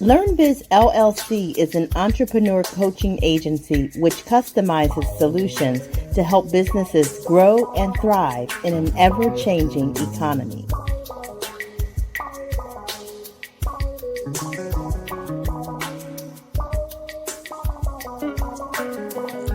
LearnBiz LLC is an entrepreneur coaching agency which customizes solutions to help businesses grow and thrive in an ever-changing economy.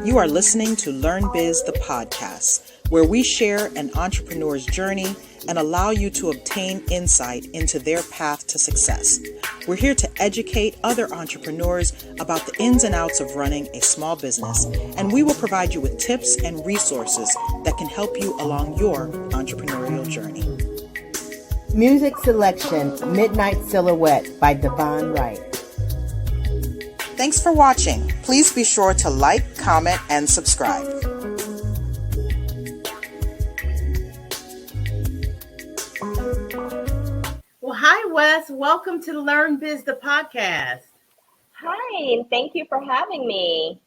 You are listening to LearnBiz The Podcast, where we share an entrepreneur's journey and allow you to obtain insight into their path to success. We're here to educate other entrepreneurs about the ins and outs of running a small business, and we will provide you with tips and resources that can help you along your entrepreneurial journey. Music selection, Midnight Silhouette by Devon, Wright. Thanks for watching. Please be sure to like, comment, and subscribe. Well, hi, Wes. Welcome to LearnBiz The Podcast. Hi, and thank you for having me.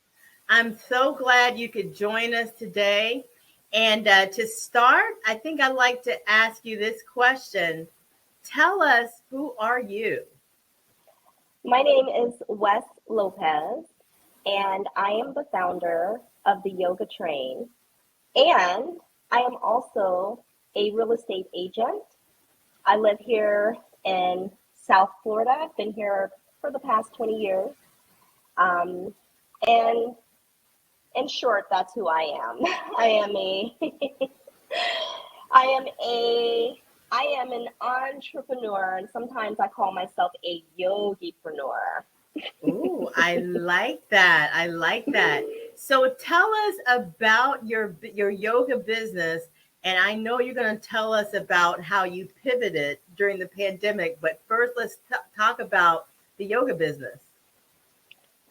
I'm so glad you could join us today. And to start, I think I'd like to ask you this question. Tell us, who are you? My name is Wes Lopez, and I am the founder of the Yoga Train, and I am also a real estate agent. I live here in South Florida. I've been here for the past 20 years. And in short, that's who I am. I am an entrepreneur, and sometimes I call myself a yogi-preneur. Ooh, I like that. So tell us about your yoga business. And I know you're going to tell us about how you pivoted during the pandemic. But first, let's talk about the yoga business.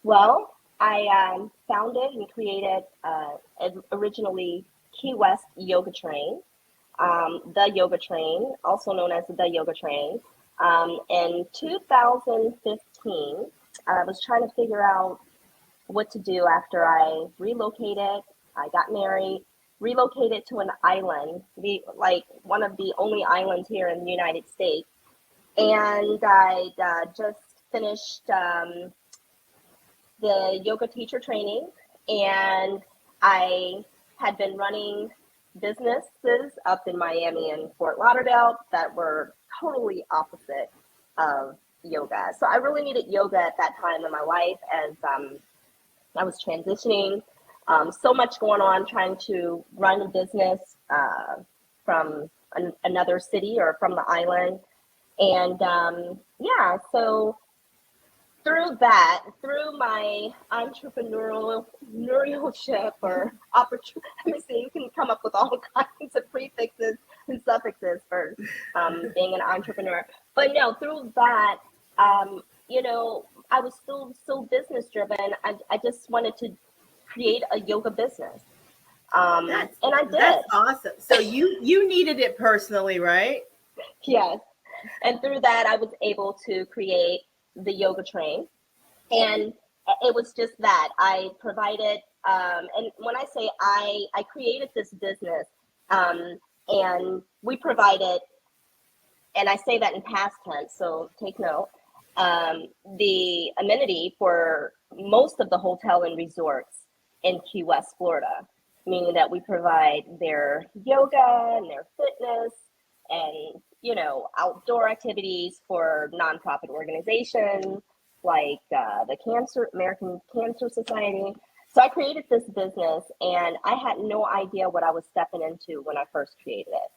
Well, I founded and created originally Key West Yoga Train. The Yoga Train, also known as the Yoga Train. In 2015, I was trying to figure out what to do after I relocated. I got married, relocated to an island, one of the only islands here in the United States. And I just finished the yoga teacher training, and I had been running businesses up in Miami and Fort Lauderdale that were totally opposite of yoga. So I really needed yoga at that time in my life as I was transitioning. So much going on trying to run a business from another city or from the island. And so through my entrepreneurship or opportunity, let me see, you can come up with all kinds of prefixes and suffixes for being an entrepreneur. But no, through that, I was still so business driven. I just wanted to create a yoga business. And I did. That's awesome. So you needed it personally, right? Yes. And through that, I was able to create the Yoga Train. And it was just that I provided, and when I say I created this business, and we provided, and I say that in past tense, so take note, the amenity for most of the hotel and resorts in Key West, Florida, meaning that we provide their yoga and their fitness and, outdoor activities for nonprofit organizations like the American Cancer Society. So I created this business, and I had no idea what I was stepping into when I first created it.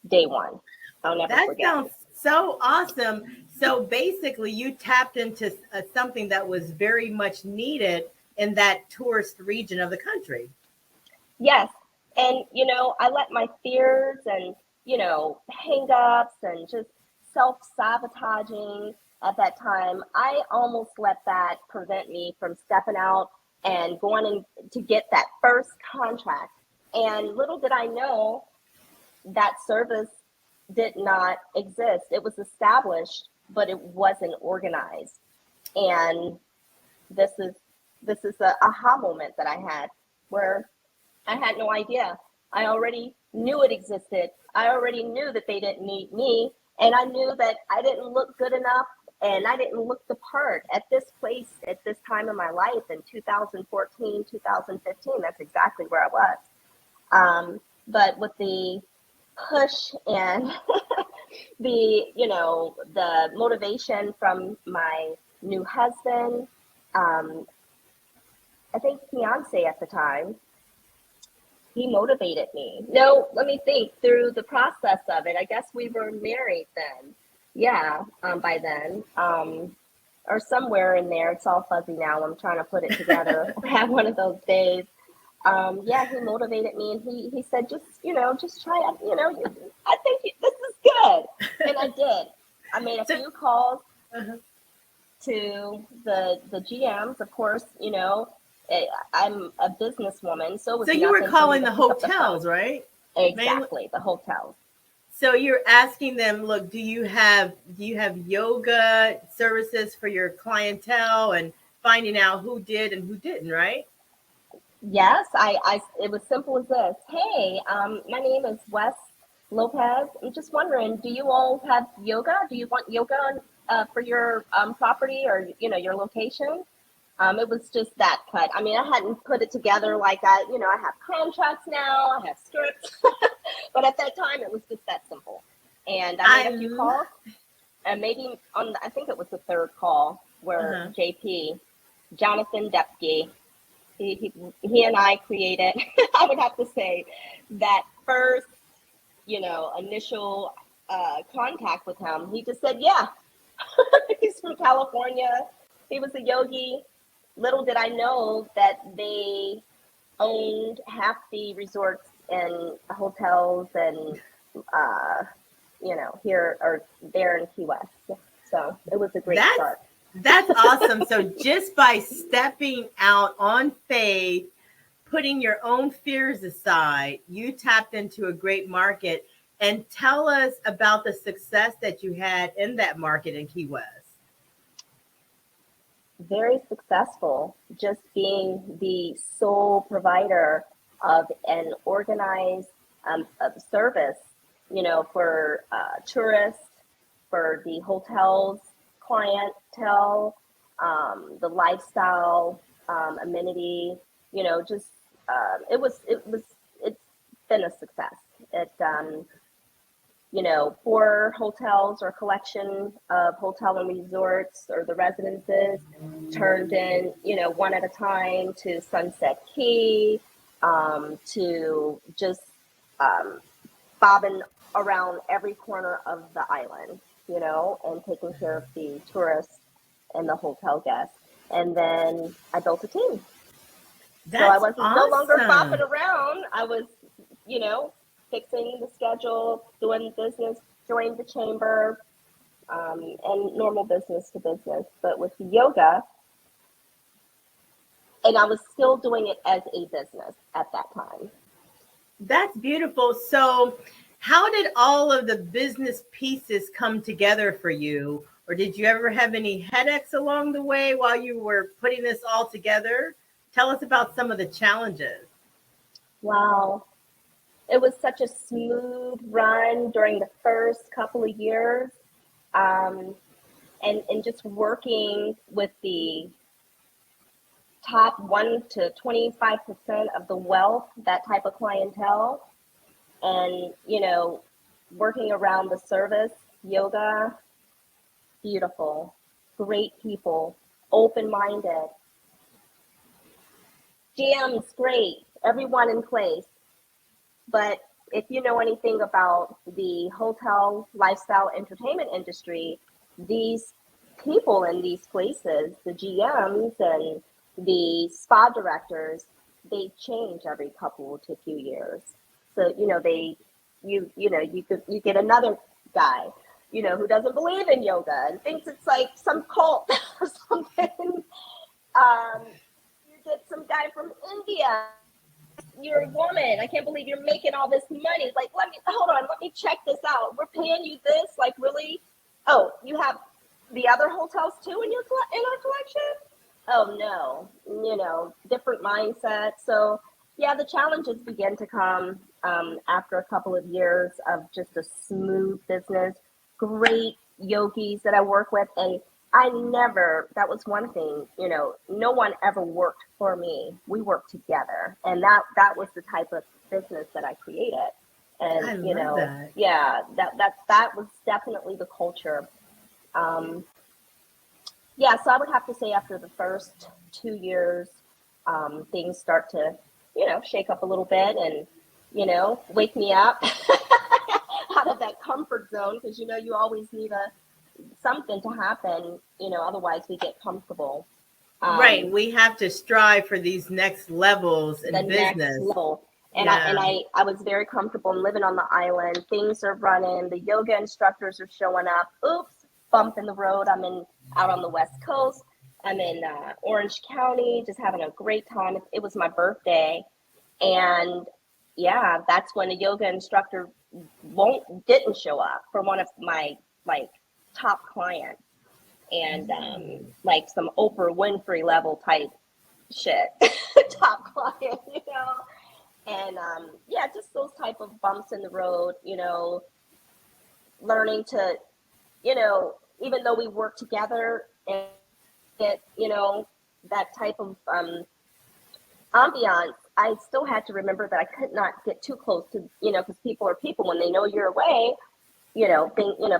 Day one. I'll never forget. That sounds so awesome. So basically, you tapped into something that was very much needed in that tourist region of the country. Yes. And, I let my fears and, hang-ups and just self-sabotaging at that time, I almost let that prevent me from stepping out and going in to get that first contract. And little did I know that service did not exist. It was established, but it wasn't organized. And this is the aha moment that I had, where I had no idea. I already knew it existed. I already knew that they didn't need me. And I knew that I didn't look good enough And I didn't look the part at this place at this time in my life in 2014, 2015. That's exactly where I was. But with the push and the motivation from my new husband, I think fiance at the time, he motivated me. No, let me think through the process of it. I guess we were married then. Yeah, by then. Or somewhere in there. It's all fuzzy now. I'm trying to put it together. I had one of those days. Yeah, he motivated me, and he said, just try it. I think this is good. And I did. I made a few calls to the GMs, of course. I'm a businesswoman, so it was so you were nothing for me calling to the pick up hotels, phone. right? Exactly, the hotels. So you're asking them, look, do you have yoga services for your clientele, and finding out who did and who didn't, right? Yes, it was simple as this. Hey, my name is Wes Lopez. I'm just wondering, do you all have yoga? Do you want yoga for your property or your location? It was just that cut. I mean, I hadn't put it together like I have contracts now, I have scripts, but at that time it was just that simple. And I made a few calls, and maybe I think it was the third call where JP, Jonathan Depke, he and I created, I would have to say, that first, initial contact with him. He just said, yeah, he's from California. He was a yogi. Little did I know that they owned half the resorts and hotels and, here or there in Key West. So it was a great start. That's awesome. So just by stepping out on faith, putting your own fears aside, you tapped into a great market. And tell us about the success that you had in that market in Key West. Very successful, just being the sole provider of an organized service, for tourists, for the hotels, clientele, the lifestyle, amenity, it's been a success. For hotels or collection of hotel and resorts or the residences turned in, one at a time to Sunset Key, to just bobbing around every corner of the island, and taking care of the tourists and the hotel guests. And then I built a team. That's so I wasn't awesome. No longer bopping around. I was, fixing the schedule, doing business, joined the chamber, and normal business to business. But with yoga, and I was still doing it as a business at that time. That's beautiful. So how did all of the business pieces come together for you? Or did you ever have any headaches along the way while you were putting this all together? Tell us about some of the challenges. Wow. It was such a smooth run during the first couple of years. And just working with the top 1 to 25% of the wealth, that type of clientele, and, working around the service, yoga, beautiful, great people, open-minded, GM's great, everyone in place. But if you know anything about the hotel, lifestyle, entertainment industry, these people in these places, the GMs and the spa directors, they change every couple to few years. So, you get another guy, who doesn't believe in yoga and thinks it's like some cult or something. You get some guy from India. You're a woman. I can't believe you're making all this money. Like, let me check this out. We're paying you this, like, really? Oh, you have the other hotels too in our collection? Oh no, different mindset. So yeah, the challenges began to come after a couple of years of just a smooth business, great yogis that I work with, and that was one thing, no one ever worked for me. We worked together. And that was the type of business that I created. And, I love that. yeah, that was definitely the culture. Yeah, so I would have to say after the first 2 years, things start to, shake up a little bit and, wake me up out of that comfort zone, because, you always need something to happen, otherwise we get comfortable. Right. We have to strive for these next levels in The next business. level. And Yeah. I was very comfortable living on the island. Things are running. The yoga instructors are showing up. Oops, bump in the road. I'm out on the West Coast. I'm in Orange County, just having a great time. It was my birthday. And yeah, that's when a yoga instructor didn't show up for one of my top clients, and like some Oprah Winfrey level type shit, top client, and yeah, just those type of bumps in the road, learning to, even though we work together and get, that type of ambiance, I still had to remember that I could not get too close to, because people are people. When they know you're away,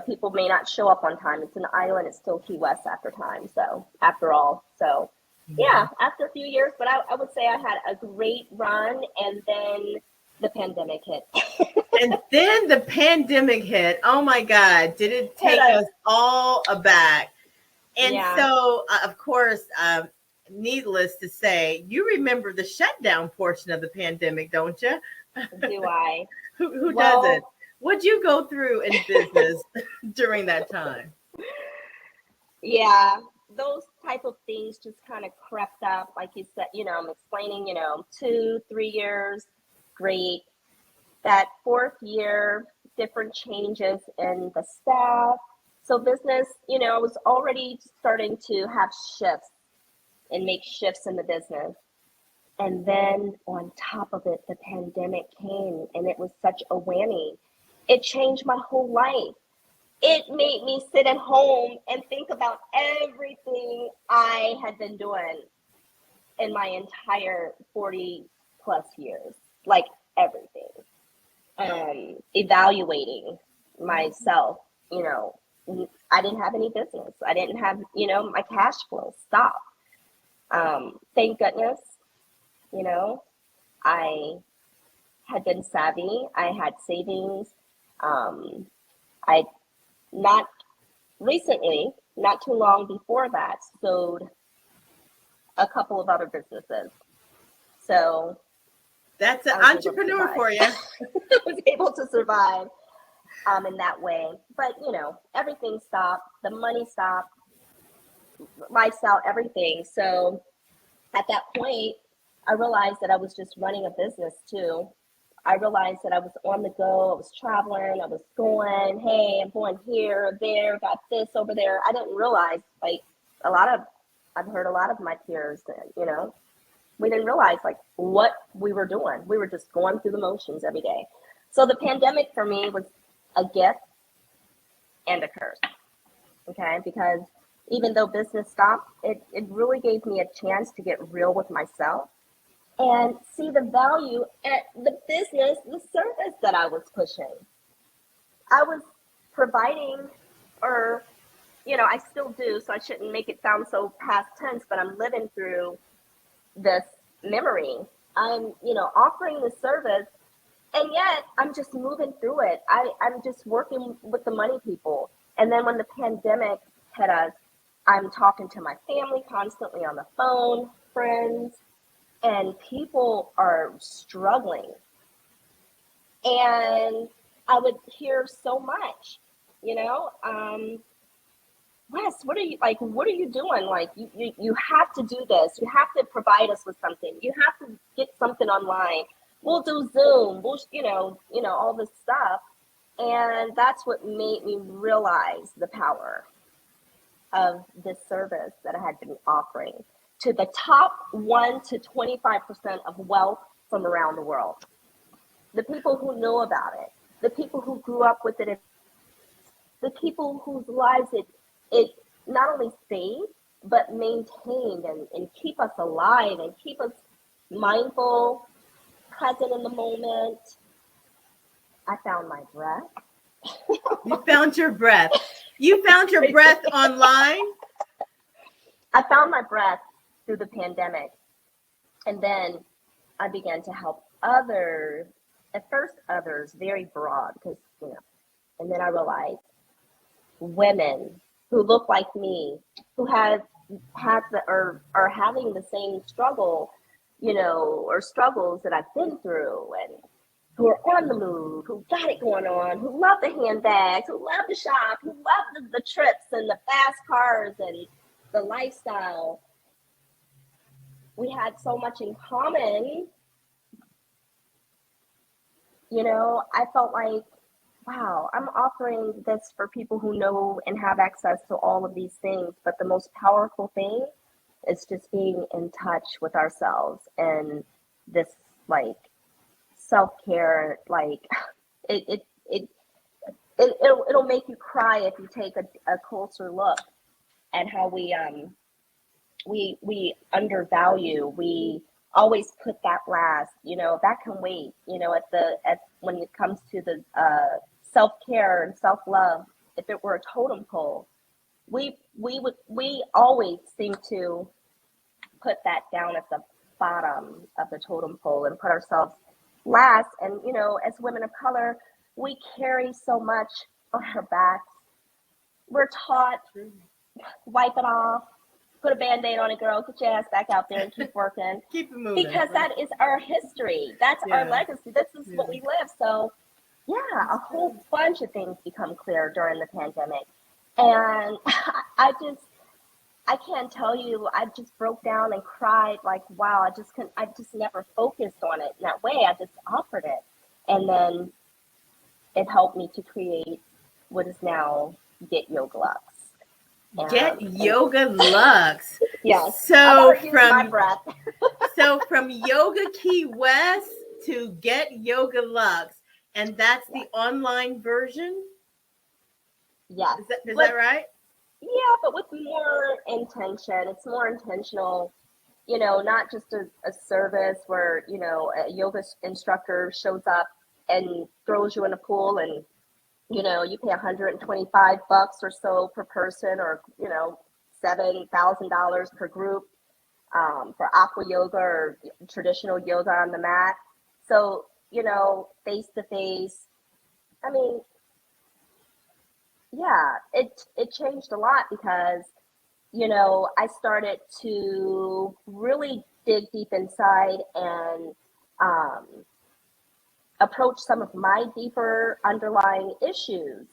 people may not show up on time. It's an island. It's still Key West after all. So yeah, after a few years, but I would say I had a great run, and then the pandemic hit. And then the pandemic hit. Oh my God. Did it take us all aback? And Yeah. so, of course, needless to say, you remember the shutdown portion of the pandemic, don't you? Do I? Who doesn't? What'd you go through in business during that time? Yeah, those type of things just kind of crept up. Like you said, I'm explaining, 2-3 years, great. That fourth year, different changes in the staff. So business, I was already starting to have shifts and make shifts in the business. And then on top of it, the pandemic came, and it was such a whammy. It changed my whole life. It made me sit at home and think about everything I had been doing in my entire 40 plus years, like everything. Evaluating myself, I didn't have any business. I didn't have, my cash flow stopped. Thank goodness, I had been savvy. I had savings. I not recently, not too long before that, sold a couple of other businesses. So that's an entrepreneur for you. I was able to survive in that way. But, everything stopped. The money stopped. Lifestyle, everything. So at that point, I realized that I was just running a business too. I realized that I was on the go. I was traveling. I was going, hey, I'm going here, there, got this over there. I didn't realize, I've heard a lot of my peers, we didn't realize what we were doing. We were just going through the motions every day. So the pandemic for me was a gift and a curse, okay? Because even though business stopped, it really gave me a chance to get real with myself and see the value at the business, the service that I was pushing. I was providing, or, I still do, so I shouldn't make it sound so past tense, but I'm living through this memory. I'm, offering the service, and yet I'm just moving through it. I'm just working with the money people. And then when the pandemic hit us, I'm talking to my family constantly on the phone, friends, and people are struggling. And I would hear so much, Wes, what are you doing? You have to do this. You have to provide us with something. You have to get something online. We'll do Zoom. We'll, all this stuff. And that's what made me realize the power of this service that I had been offering to the top 1 to 25% of wealth from around the world. The people who know about it, the people who grew up with it, the people whose lives it not only saved, but maintained and keep us alive and keep us mindful, present in the moment. I found my breath. You found your breath. You found your breath online? I found my breath through the pandemic. And then I began to help others, at first others, very broad, because, and then I realized women who look like me, who have had or are having the same struggle, or struggles that I've been through, and who are on the move, who got it going on, who love the handbags, who love to shop, who love the trips and the fast cars and the lifestyle. We had so much in common. I felt like, wow, I'm offering this for people who know and have access to all of these things. But the most powerful thing is just being in touch with ourselves and this like self-care. Like it'll make you cry if you take a closer look at how we undervalue. We always put that last, that can wait, when it comes to the self-care and self-love. If it were a totem pole, we always seem to put that down at the bottom of the totem pole and put ourselves last. And as women of color, we carry so much on our backs. We're taught, wipe it off, put a Band-Aid on it, girl, get your ass back out there and keep working. Keep it moving. Because that is our history. That's our legacy. This is what we live. So yeah, a whole bunch of things become clear during the pandemic. And I can't tell you, I just broke down and cried like, wow, I just never focused on it in that way. I just offered it. And then it helped me to create what is now Get Yoga Lux. Get Yoga Lux. Yes. So my breath. So from Yoga Key West to Get Yoga Lux, and that's the online version? Yes. Is that right? Yeah, but with more intention. It's more intentional, not just a service where, a yoga instructor shows up and throws you in a pool and, you pay $125 or so per person, or, $7,000 per group for aqua yoga or traditional yoga on the mat. So, face to face. I mean, yeah, it changed a lot because, I started to really dig deep inside and approach some of my deeper underlying issues.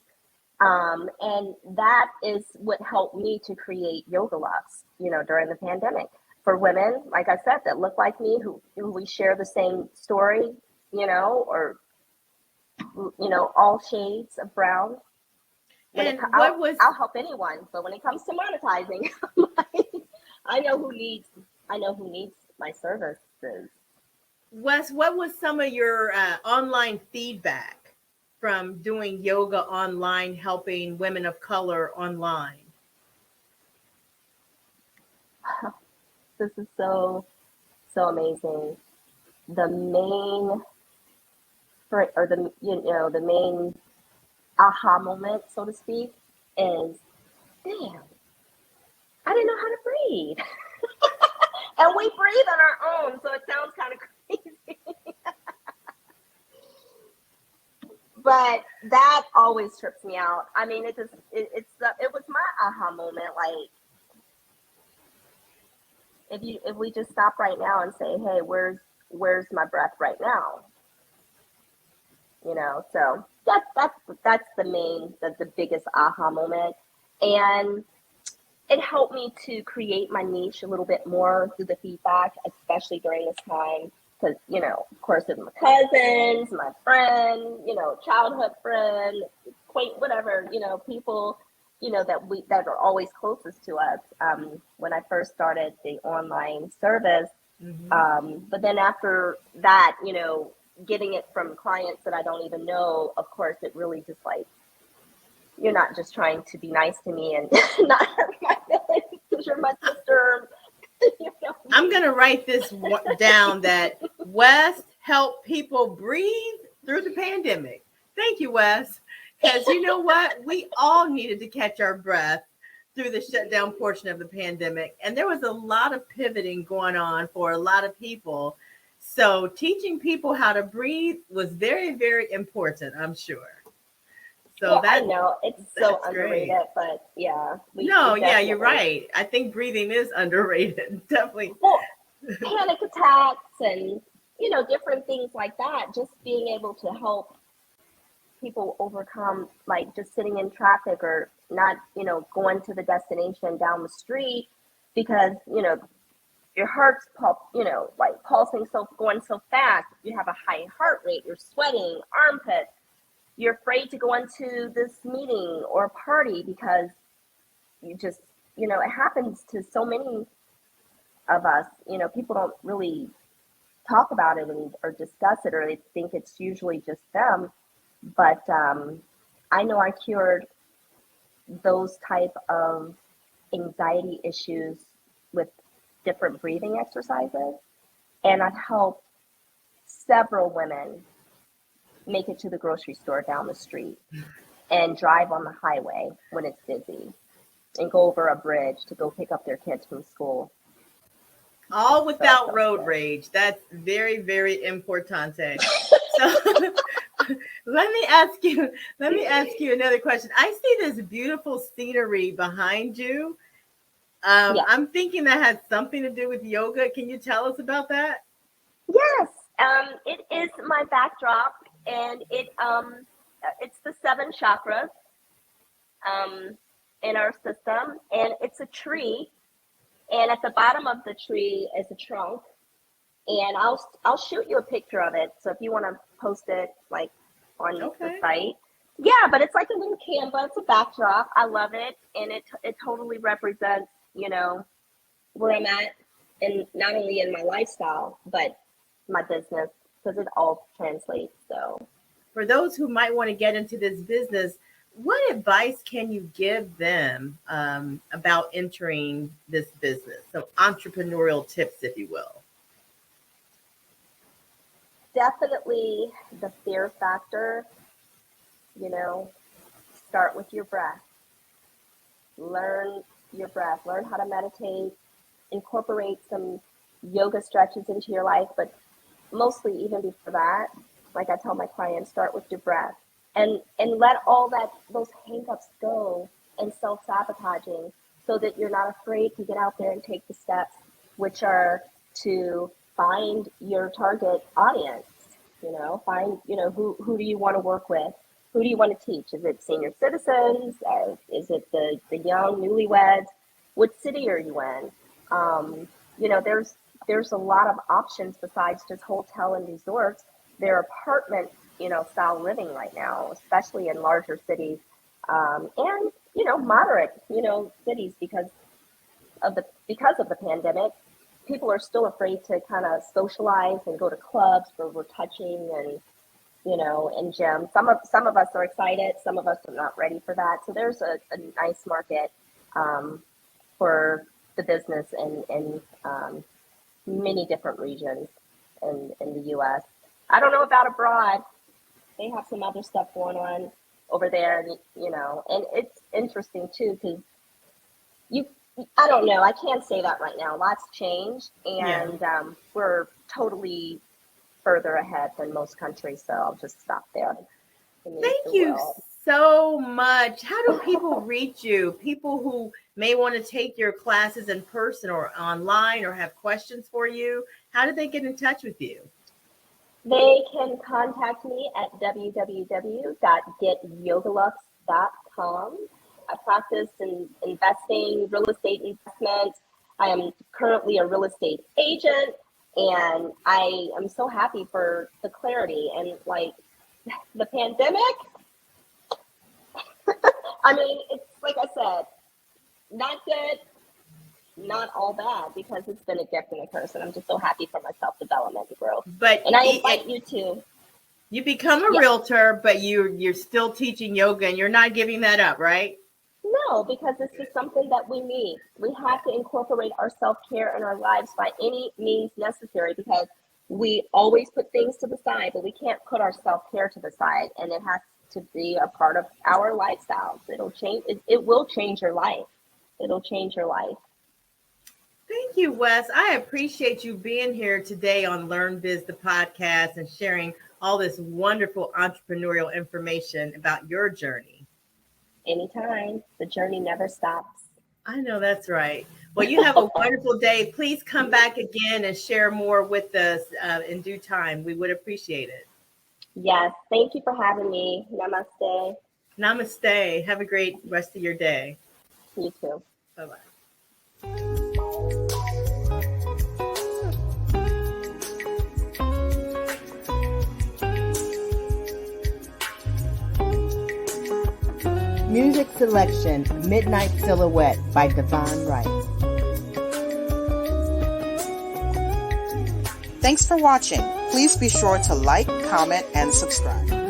And that is what helped me to create Yoga Lux, during the pandemic. For women, like I said, that look like me, who we share the same story, or, all shades of brown. I'll help anyone, but when it comes to monetizing, I know who needs my services. Wes, what was some of your online feedback from doing yoga online, helping women of color online? This is so amazing. The main the main aha moment, so to speak, is, damn, I didn't know how to breathe. And we breathe on our own, so it sounds kind of crazy. But that always trips me out. I mean, it was my aha moment. Like, if we just stop right now and say, hey, where's my breath right now? So that's the biggest aha moment. And it helped me to create my niche a little bit more through the feedback, especially during this time. Because, of course, it's my cousins, my friend, childhood friend, whatever, people, that are always closest to us when I first started the online service. Mm-hmm. But then after that, getting it from clients that I don't even know, of course, it really just like you're not just trying to be nice to me and not hurt my feelings because you're my sister. You know? I'm going to write this down that Wes helped people breathe through the pandemic. Thank you, Wes. Because you know what? We all needed to catch our breath through the shutdown portion of the pandemic. And there was a lot of pivoting going on for a lot of people. So teaching people how to breathe was very, very important, I'm sure. So I know it's so underrated, great. But yeah. You're right. I think breathing is underrated. Definitely. Well, panic attacks and, you know, different things like that. Just being able to help people overcome, like just sitting in traffic or not, you know, going to the destination down the street because, you know, your heart's pulsing going so fast. You have a high heart rate. You're sweating, armpits. You're afraid to go into this meeting or party because you just, you know, it happens to so many of us. You know, people don't really talk about it or discuss it, or they think it's usually just them. But I know I cured those type of anxiety issues with different breathing exercises. And I've helped several women make it to the grocery store down the street and drive on the highway when it's busy and go over a bridge to go pick up their kids from school. All without road rage. That's very, very importante. So let me ask you another question. I see this beautiful scenery behind you. I'm thinking that has something to do with yoga. Can you tell us about that? Yes. It is my backdrop, and it's the 7 chakras in our system, and it's a tree, and at the bottom of the tree is a trunk, and I'll shoot you a picture of it. So if you want to post it like on the site. Yeah, but it's like a little canvas, a backdrop. I love it, and it totally represents, you know, where I'm at, and not only in my lifestyle, but my business, because it all translates. So for those who might want to get into this business, what advice can you give them about entering this business? Some entrepreneurial tips, if you will. Definitely the fear factor, you know, start with your breath. Learn your breath, learn how to meditate, incorporate some yoga stretches into your life, but mostly even before that, like I tell my clients, start with your breath and let all those hangups go and self-sabotaging, so that you're not afraid to get out there and take the steps, which are to find your target audience, you know, find, you know, who do you want to work with? Who do you want to teach? Is it senior citizens? Is it the young newlyweds? What city are you in? You know, there's a lot of options besides just hotel and resorts. There are apartment, you know, style living right now, especially in larger cities, and, you know, moderate, you know, cities because of the pandemic. People are still afraid to kind of socialize and go to clubs where we're touching and, you know, in gyms. Some of us are excited. Some of us are not ready for that. So there's a nice market for the business in many different regions in the U.S. I don't know about abroad. They have some other stuff going on over there, you know, and it's interesting too, because I don't know. I can't say that right now. Lots changed, and we're totally further ahead than most countries. So I'll just stop there. Thank you so much. How do people reach you? People who may want to take your classes in person or online or have questions for you, how do they get in touch with you? They can contact me at www.getyogalux.com. I practice in investing, real estate investments. I am currently a real estate agent, and I am so happy for the clarity. And like the pandemic, I mean, it's like I said, not good, not all bad, because it's been a gift and a curse, and I'm just so happy for my self-development and growth. And I invite you to. You become a realtor, but you're still teaching yoga and you're not giving that up, right? No, because this is something that we need. We have to incorporate our self-care in our lives by any means necessary, because we always put things to the side, but we can't put our self-care to the side, and it has to be a part of our lifestyles. It'll change. It will change your life. It'll change your life. Thank you, Wes. I appreciate you being here today on LearnBiz the Podcast and sharing all this wonderful entrepreneurial information about your journey. Anytime. The journey never stops. I know that's right. Well, you have a wonderful day. Please come back again and share more with us in due time. We would appreciate it. Yes. Thank you for having me. Namaste. Namaste. Have a great rest of your day. You too. Bye-bye. Music selection, Midnight Silhouette by Devon, Wright. Thanks for watching. Please be sure to like, comment, and subscribe.